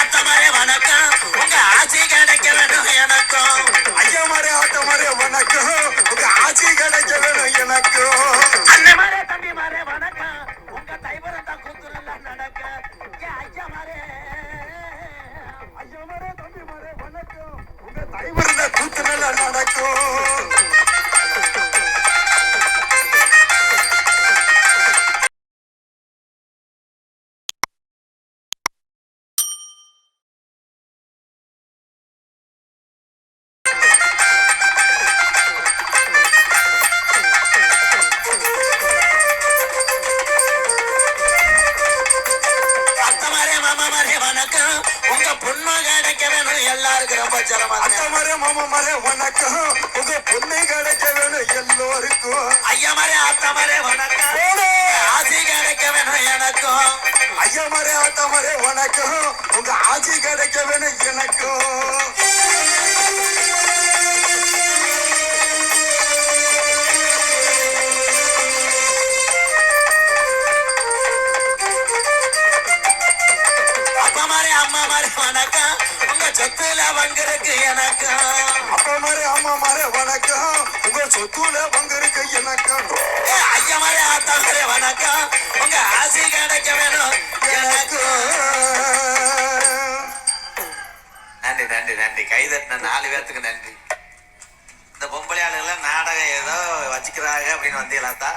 ஆத்தமாரே வணக்கம் உங்க ஆட்சி கிடைக்க வேணும் எனக்கும். ஐயமாரே ஆட்டமாரே வணக்கம் உங்க ஆட்சி கிடைக்க வேணும் எனக்கும். அண்ணமாரே தம்பிமாரே வணக்கம் உங்க தைவரத்தா கூத்துறல நடக்க. ஐயமாரே ஐயமாரே தம்பிமாரே வணக்கம் உங்க தைவரத கூத்துறல நடக்கும். உங்க பொண்ணு கிடைக்க வேணும் எல்லாருக்கும் ரொம்ப சிரமம். அத்தமாரே மாமாமாரே வணக்கம் உங்க பொண்ணு கிடைக்க வேணும் எல்லோருக்கும். ஐயமாரே ஆத்தமாரே வணக்கம் ஆசி கிடைக்க வேணும் எனக்கும். ஐயமாரே ஆட்டமாரே வணக்கம் உங்க ஆட்சி கிடைக்க வேணும் எனக்கும். அப்பமாரே அம்மாமாரே வணக்கம் உங்க சொத்துல பங்கிருக்கு எனக்கும். அப்பமாரே அம்மாமாரே வணக்கம் உங்க சொத்துல பங்கிருக்கு எனக்கும். ஐயமாரே ஆத்தமாரே வணக்கம் உங்க ஆசி கிடைக்க வேணும் எனக்கும். நன்றி நன்றி நன்றி. கைதட்டின 4 பேர்த்துக்கு நன்றி. இந்த பொம்பளை ஆளுங்கெல்லாம் நாடகம் ஏதோ வச்சுக்கிறாங்க அப்படின்னு வந்தீங்களாத்தா.